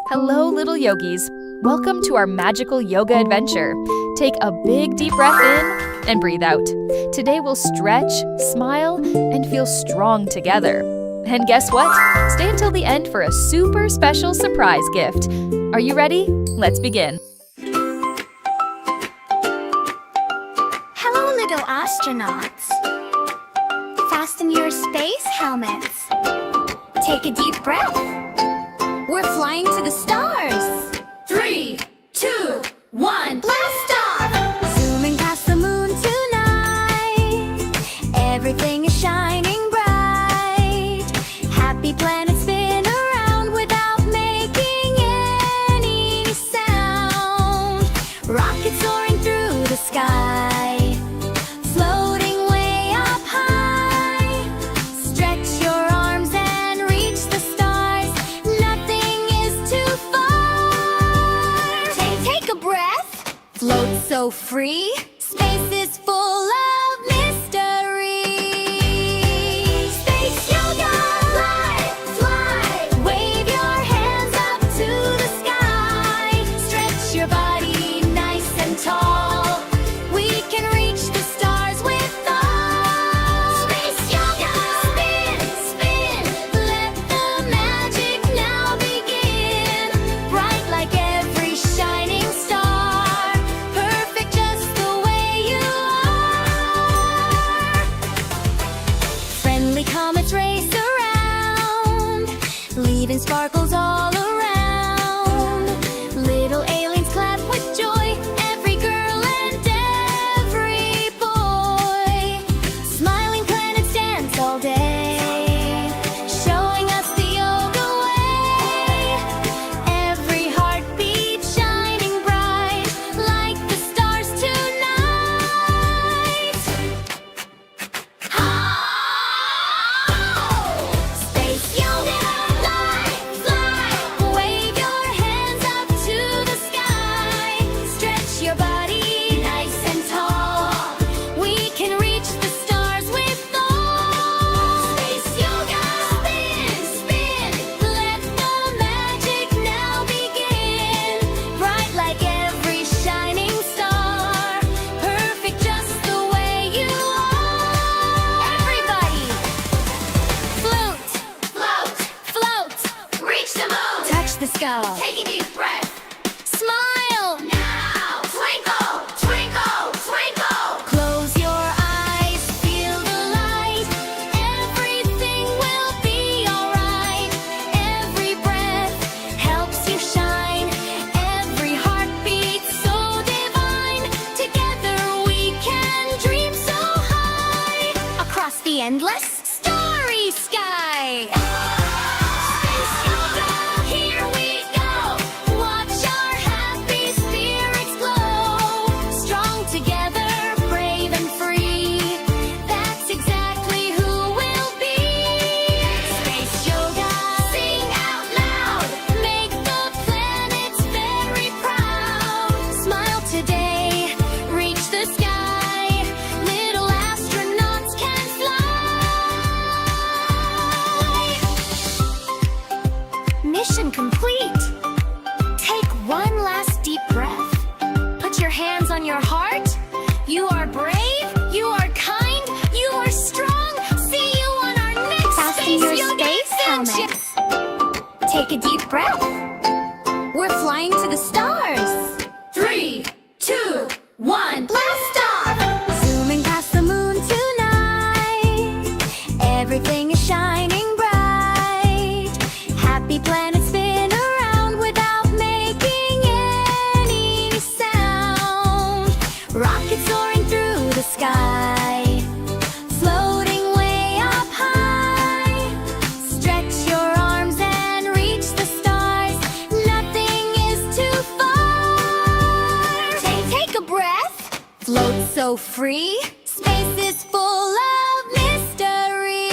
Hello, little yogis. Welcome to our magical yoga adventure. Take a big deep breath in and breathe out. Today we'll stretch, smile, and feel strong together. And guess what? Stay until the end for a super special surprise gift. Are you ready? Let's begin. Hello, little astronauts. Fasten your space helmets. Take a deep breath. We're flying to the stars. 3, 2, 1, blast off! Zooming past the moon tonight. Everything is shining bright. Happy planets spin around without making any sound. Rockets soaring through the sky. Floating way up high. Stretch your arms and reach the stars. Nothing is too far. Take a breath. Float so free. Space is full of mystery. Space yoga. Fly, fly. Wave your hands up to the sky. Stretch your body nice and tall. We can reach the stars with all. Space yoga. Spin, spin. Let the magic now begin. Bright like every shining star. Perfect just the way you are. Friendly comets race around, leaving sparkles all around. Little aliens clap with joy. Every girl and every boy. Smiling planets dance all day, showing us the yoga way. Every heartbeat shining bright, like the stars tonight. Space yoga. Fly, fly. Wave your hands up to the sky. Stretch your body nice and tall. We can reach the stars with all. Space yoga. Spin, spin. Let the magic now begin. Bright like every shining star. Perfect just the way you are. Everybody. Float, float, float. Reach the moon. Touch the sky. Take a deep breath. Smile. Now. Twinkle, twinkle, twinkle. Close your eyes. Feel the light. Everything will be alright. Every breath helps you shine. Every heartbeat so divine. Together we can dream so high. Across the endless starry sky. Space yoga, here we go. Watch our happy spirits glow. Strong together, brave and free. That's exactly who we'll be. Space yoga, sing out loud. Make the planets very proud. Smile today, reach the sky. Little astronauts can fly. Mission complete. Take one last deep breath. Put your hands on your heart. You are brave, you are kind, you are strong. See you on our next Fasten your yoga space adventure. helmets. Take a deep breath. We're flying to the stars. 3, 2, 1, blast off! Zooming past the moon tonight. Everything is shining bright. Happy planets spin around without making any sound. Rockets soaring through the sky. Floating way up high. Stretch your arms and reach the stars. Nothing is too far. Take a breath. Float so free. Space is full of mystery.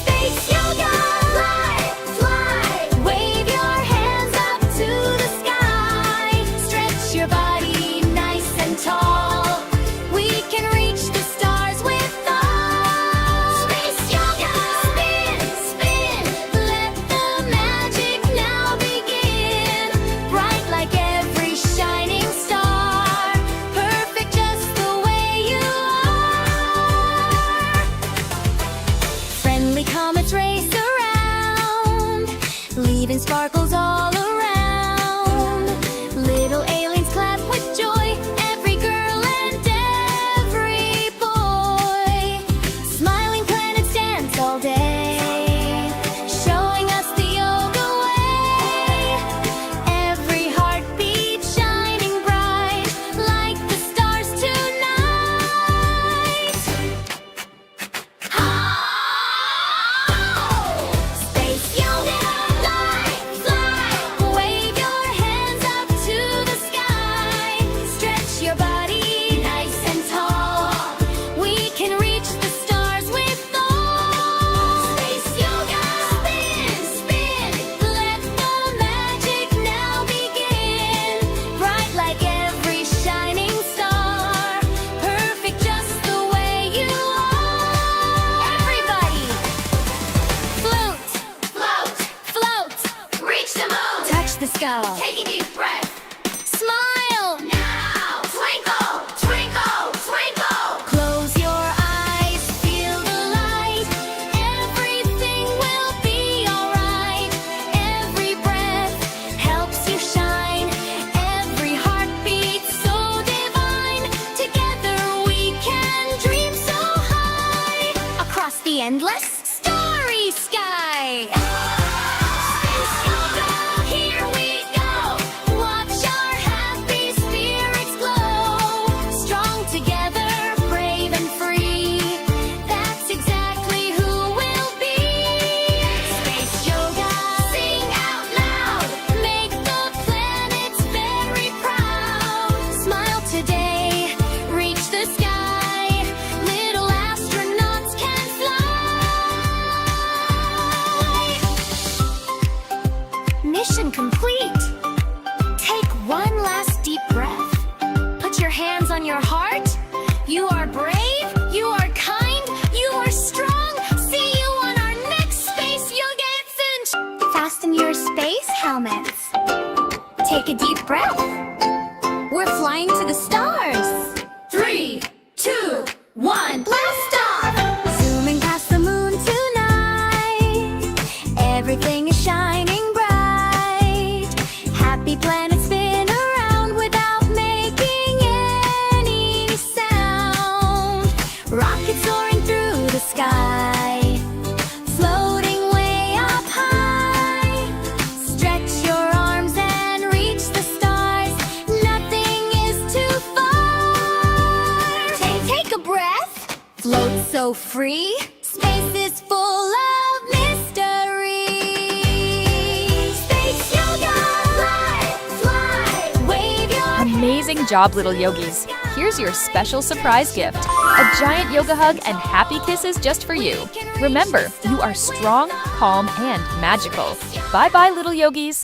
Space yoga. Fly, fly. Wave your hands up to the sky. Stretch your body nice and tall. We can reach the stars with all. Space yoga. Spin, spin. Let the magic now even sparkles all around. Little aliens clap with joy, every girl and every boy. Smiling planets dance all day, showing us the yoga way. Every heartbeat shining bright, like the stars tonight. Space yoga, fly, fly. Wave your hands up to the sky. Stretch your body nice and tall. We can reach the stars with all. Space yoga, spin, spin. Let the magic now begin. Bright like every shining star. Perfect just the way you are. Everybody, float, float, float. Reach the moon. Touch the sky. Take a deep breath. Smile. Now. Twinkle, twinkle, twinkle. Close your eyes. Feel the light. Everything will be alright. Every breath helps you shine. Every heartbeat so divine. Together we can dream so high. Across the endless starry sky. Space yoga, here we go. Watch our happy spirits glow. Strong together, brave and free. That's exactly who we'll be. Space yoga, sing out loud. Make the planets very proud. Smile today, reach the sky. Little astronauts can fly. Mission complete. Take one last deep breath. Put your hands on your heart. You are brave, you are kind, you are strong. See you on our next Space Yoga Adventure. Fasten your space helmets. Take a deep breath. We're flying to the stars. 3, 2, 1, blast off! Zooming past the moon tonight. Everything is shining bright. Happy planets spin around without making any sound. Rockets soaring through the sky, floating way up high. Stretch your arms and reach the stars. Nothing is too far. Take a breath. Float so free. Space is full of mystery. Space yoga, fly, fly. Wave your Amazing job, little yogis. Here's your special surprise gift. A giant yoga hug and happy kisses just for you. Remember, you are strong, calm, and magical. Bye-bye, little yogis.